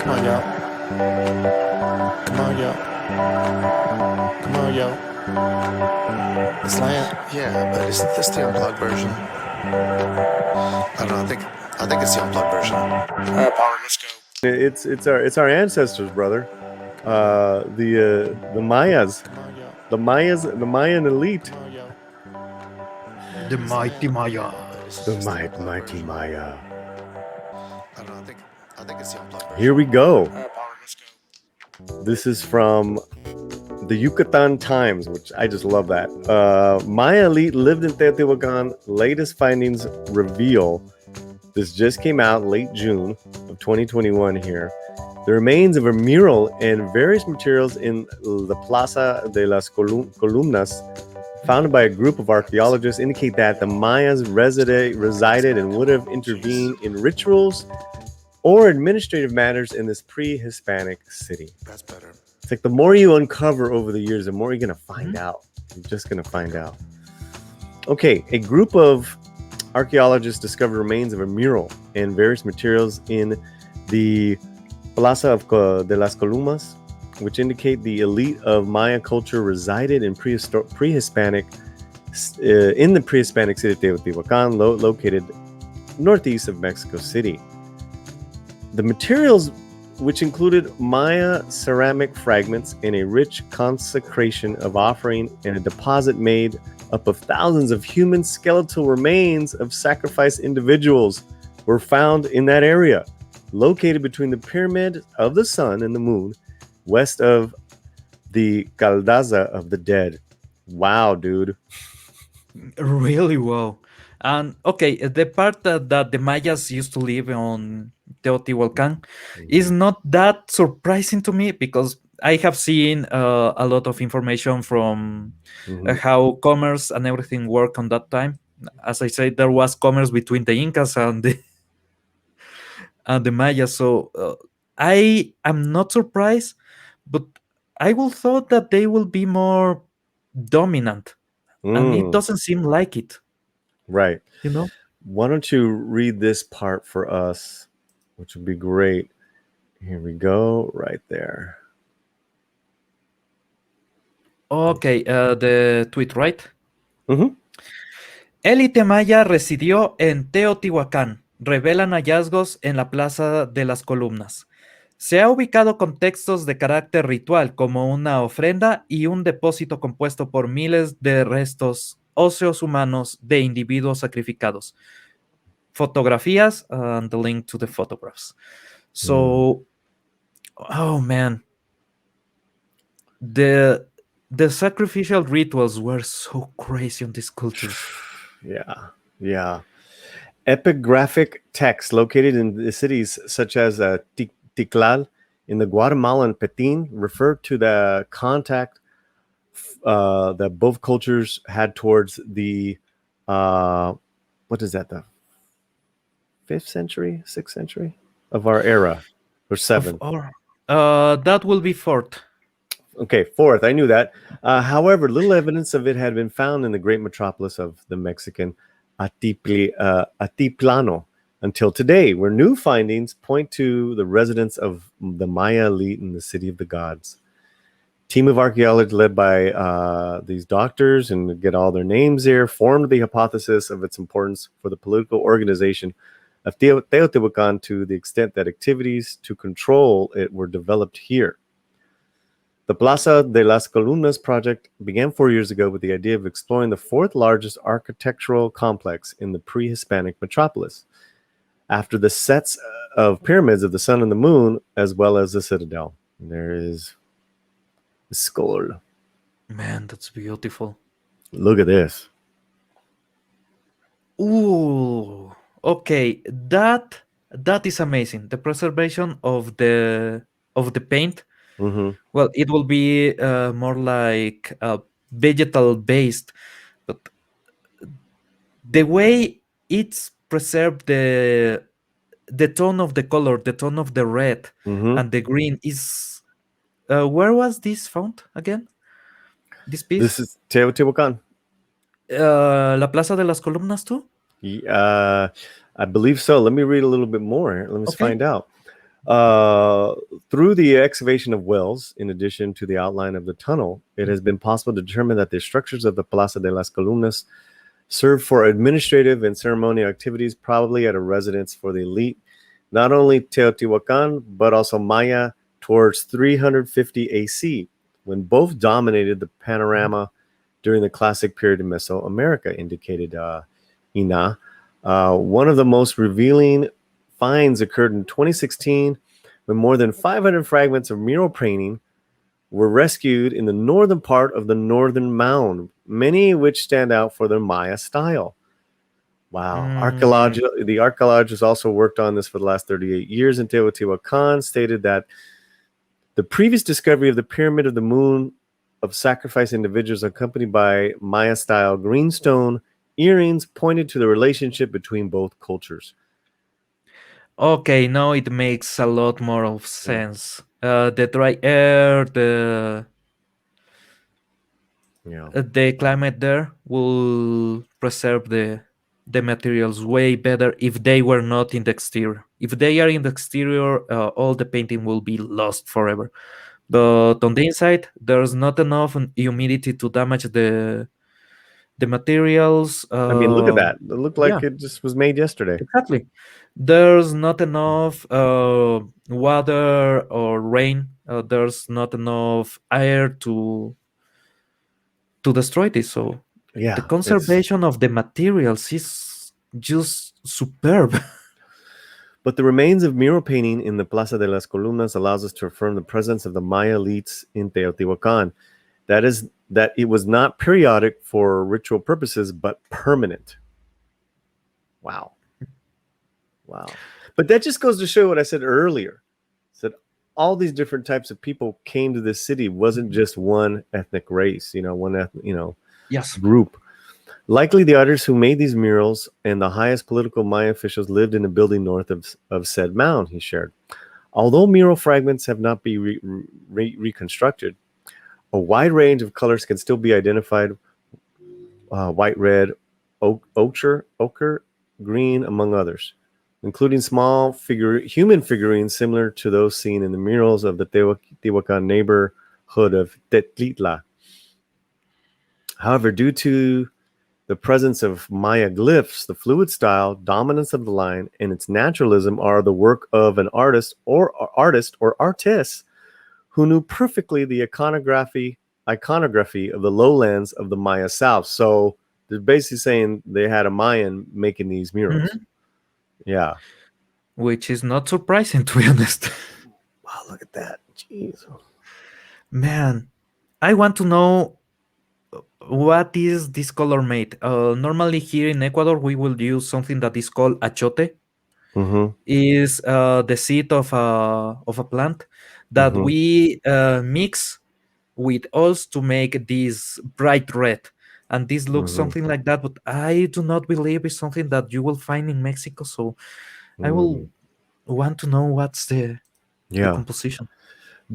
Come on, yo. Come on, yo. Come on, yo. The slant. Yeah, but isn't this the unplugged version? I don't know. I think it's the unplugged version. All right, Paulie, let's go. It's our ancestors, brother. The Mayas, Come on, yo. the Mayan elite, Come on, yo. The mighty Maya. the mighty Maya. I don't know. I think it's the unplugged version. Here we go. All right, Paulie, let's go. This is from the Yucatan Times, which I just love that. Maya elite lived in Teotihuacán. Latest findings reveal. This just came out late June of 2021 here. The remains of a mural and various materials in the Plaza de las Columnas, founded by a group of archaeologists, indicate that the Mayas resided and would have intervened in rituals or administrative matters in this pre-Hispanic city. That's better. It's like the more you uncover over the years, the more you're going to find out. You're just going to find out. Okay, a group of archaeologists discovered remains of a mural and various materials in the Plaza de las Columnas, which indicate the elite of Maya culture resided in pre-Hispanic in the pre-Hispanic city of Teotihuacán, located northeast of Mexico City. The materials, which included Maya ceramic fragments and a rich consecration of offering and a deposit made up of thousands of human skeletal remains of sacrificed individuals, were found in that area, located between the Pyramid of the Sun and the Moon, west of the Caldaza of the Dead. Wow, dude. Really well. And okay, the part that the Mayas used to live on Teotihuacan is not that surprising to me, because I have seen a lot of information from how commerce and everything worked on that time. As I said, there was commerce between the Incas and the Mayas. So I am not surprised, but I will thought that they will be more dominant, and it doesn't seem like it. Right. You know? Why don't you read this part for us, which would be great. Here we go, right there. Okay, the tweet, right? Mhm. Élite Maya residió en Teotihuacán. Revelan hallazgos en la Plaza de las Columnas. Se ha ubicado con textos de carácter ritual, como una ofrenda y un depósito compuesto por miles de restos óseos humanos de individuos sacrificados. Fotografías and the link to the photographs. So, oh man, the sacrificial rituals were so crazy on this culture. Yeah. Epigraphic texts located in the cities such as Tikal in the Guatemalan Petin refer to the contact that both cultures had towards the what is that, the 5th century, 6th century of our era, or 7th? That will be 4th. Okay, 4th. I knew that. However, little evidence of it had been found in the great metropolis of the Mexican Atiplano until today, where new findings point to the residence of the Maya elite in the city of the gods. Team of archaeologists led by these doctors, and get all their names here, formed the hypothesis of its importance for the political organization of Teotihuacan to the extent that activities to control it were developed here. The Plaza de las Columnas project began 4 years ago with the idea of exploring the 4th largest architectural complex in the pre-Hispanic metropolis, after the sets of pyramids of the Sun and the Moon, as well as the Citadel. There is the skull. Man, that's beautiful. Look at this. Ooh, okay, that is amazing. The preservation of the paint. Well, it will be more like vegetal based, but the way it's preserved, the tone of the color, the tone of the red and the green is. Where was this found again? This piece. This is Teotihuacan. La Plaza de las Columnas too. I believe so. Let me read a little bit more. Let me find out. Uh, Through the excavation of wells, in addition to the outline of the tunnel, it has been possible to determine that the structures of the Plaza de las Columnas served for administrative and ceremonial activities, probably at a residence for the elite, not only Teotihuacán, but also Maya towards 350 AC, when both dominated the panorama during the classic period in Mesoamerica, indicated Ina. One of the most revealing finds occurred in 2016 when more than 500 fragments of mural painting were rescued in the northern part of the northern mound, many of which stand out for their Maya style. Wow. The archaeologists also worked on this for the last 38 years in Teotihuacan, stated that the previous discovery of the Pyramid of the Moon of sacrifice individuals accompanied by Maya-style greenstone earrings pointed to the relationship between both cultures. Okay, now it makes a lot more of sense. The dry air, the climate there will preserve the materials way better if they were not in the exterior. If they are in the exterior, all the painting will be lost forever. But on the inside, there's not enough humidity to damage the materials. I mean, look at that. It looked like Yeah, it just was made yesterday. exactly. There's not enough water or rain. There's not enough air to destroy this. So Yeah. the conservation of the materials is just superb. But the remains of mural painting in the Plaza de las Columnas allows us to affirm the presence of the Maya elites in Teotihuacan. That is, that it was not periodic for ritual purposes, but permanent. Wow. Wow. But that just goes to show what I said earlier. That all these different types of people came to this city. Wasn't just one ethnic race, one ethnic, Yes. group. Likely the artists who made these murals and the highest political Maya officials lived in a building north of said mound, he shared. Although mural fragments have not been reconstructed, a wide range of colors can still be identified, white, red, ochre, green, among others, including small human figurines similar to those seen in the murals of the Teotihuacan neighborhood of Tetlitla. However, due to the presence of Maya glyphs, the fluid style, dominance of the line, and its naturalism are the work of an artist or artists who knew perfectly the iconography of the lowlands of the Maya South. So they're basically saying they had a Mayan making these murals. Mm-hmm. Yeah. Which is not surprising, to be honest. Wow, look at that. Jeez. Man, I want to know what is this color made. Normally here in Ecuador, we will use something that is called achote. Mm-hmm. Is the seed of a plant that we mix with oils to make this bright red. And this looks something like that, but I do not believe it's something that you will find in Mexico. So I will want to know what's the composition.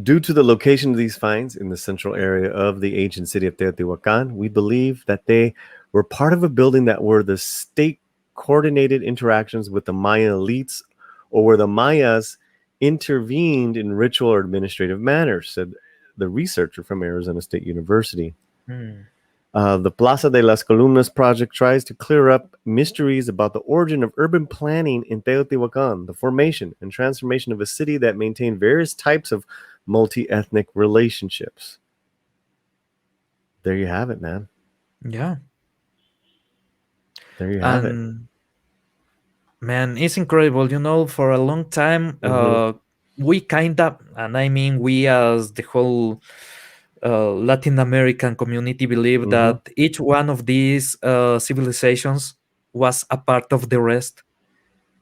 Due to the location of these finds in the central area of the ancient city of Teotihuacan, we believe that they were part of a building that were the state coordinated interactions with the Maya elites, or where the Mayas intervened in ritual or administrative manners, said the researcher from Arizona State University. The Plaza de las Columnas project tries to clear up mysteries about the origin of urban planning in Teotihuacan, the formation and transformation of a city that maintained various types of multi-ethnic relationships. There you have it, man. Yeah. There you have it. Man, it's incredible. For a long time, we kind of, and I mean we as the whole Latin American community believe that each one of these civilizations was a part of the rest.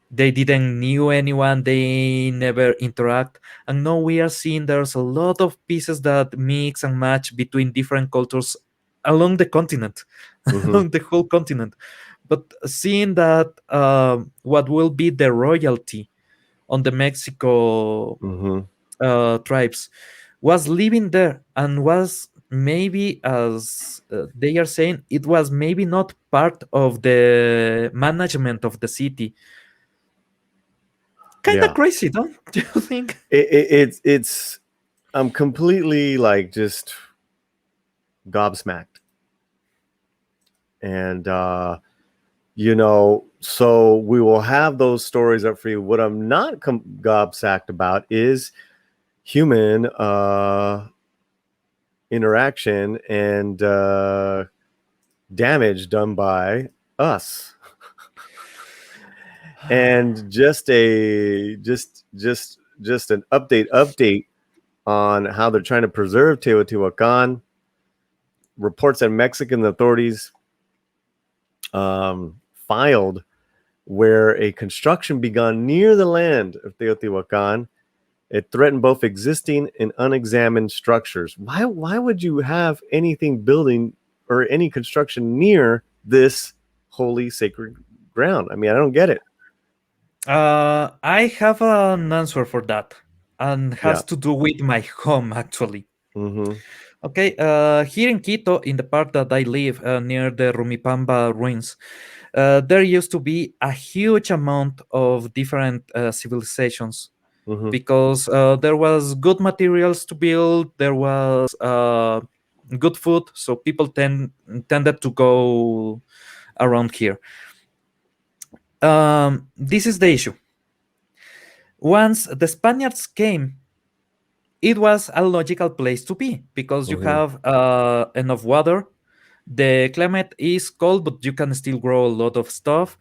They didn't knew anyone. They never interact. And now we are seeing there's a lot of pieces that mix and match between different cultures along the continent, along the whole continent. But seeing that what will be the royalty on the Mexico tribes was living there and was maybe, as they are saying, it was maybe not part of the management of the city. Kind of Yeah. crazy, don't you think? It's I'm completely like just gobsmacked. And so we will have those stories up for you. What I'm not gobsacked about is human interaction and damage done by us. And just an update on how they're trying to preserve Teotihuacan. Reports that Mexican authorities filed where a construction begun near the land of Teotihuacan. It threatened both existing and unexamined structures. Why would you have anything building or any construction near this holy sacred ground? I mean, I don't get it. I have an answer for that, and has Yeah. to do with my home actually. Mm-hmm. Okay, here in Quito, in the part that I live near the Rumipamba ruins, there used to be a huge amount of different civilizations Mm-hmm. because there was good materials to build, there was good food, so people tended to go around here. This is the issue. Once the Spaniards came, it was a logical place to be because you Mm-hmm. have enough water. The climate is cold, but you can still grow a lot of stuff.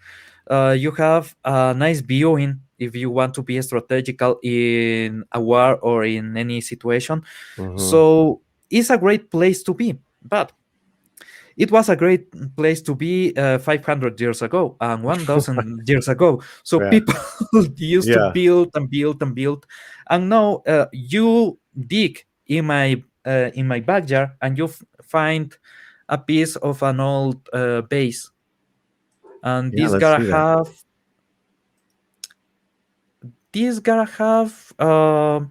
You have a nice viewing if you want to be strategical in a war or in any situation. Mm-hmm. So it's a great place to be. But it was a great place to be 500 years ago and 1,000 years ago. So Yeah. people used to Yeah. build and build and build. And now you dig in my backyard and you find a piece of an old base, and Yeah. Let's see that. this gotta have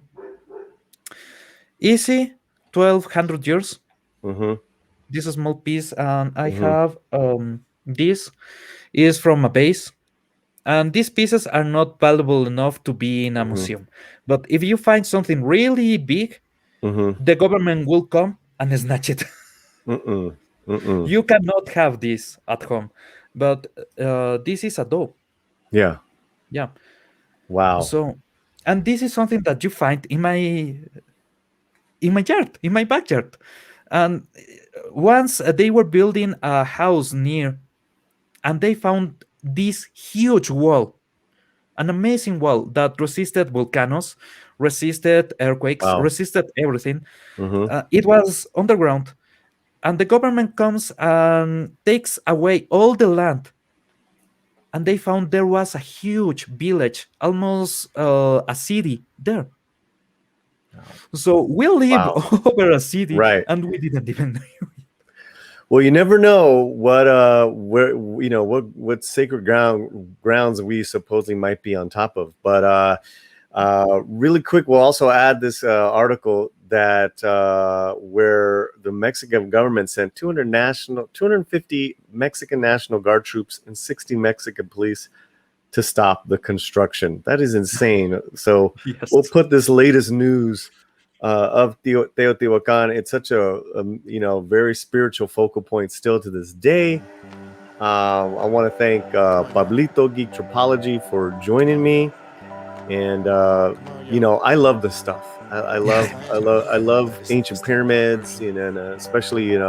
easy 1,200 years. Mm-hmm. This small piece, and I Mm-hmm. have this is from a base. And these pieces are not valuable enough to be in a Mm-hmm. museum. But if you find something really big, Mm-hmm. the government will come and snatch it. Mm-mm. Mm-mm. You cannot have this at home. But this is a dough. Yeah. Yeah. Wow. So, and this is something that you find in my yard, in my backyard. And once they were building a house near, and they found this huge wall, an amazing wall that resisted volcanoes, resisted earthquakes, Wow. resisted everything. Mm-hmm. It was underground, and the government comes and takes away all the land. And they found there was a huge village, almost a city there. So we live Wow. over a city, Right. and we didn't even know. Well, you never know what what sacred grounds we supposedly might be on top of. But really quick, we'll also add this article that where the Mexican government sent 250 Mexican National Guard troops and 60 Mexican police to stop the construction. That is insane. So Yes. we'll put this latest news of Teotihuacan. It's such a very spiritual focal point still to this day. I want to thank Pablito Geektripology for joining me, and I love this stuff. I love ancient pyramids, and especially in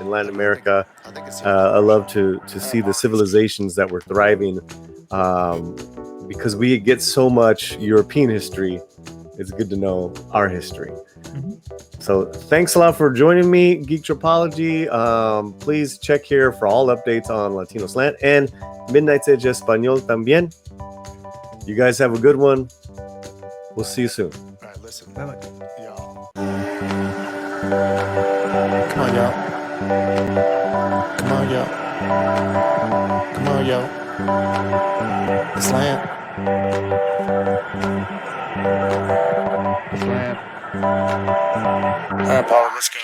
Latin America. I love to see the civilizations that were thriving, because we get so much European history. It's good to know our history. Mm-hmm. So thanks a lot for joining me, Geektripology. Please check here for all updates on Latino Slant and Midnight's Edge Español también. You guys have a good one. We'll see you soon. All right, listen, Bye-bye. y'all. Come on, y'all. Come on, y'all. Come on, y'all. The slant. All right, Paulie, let's go.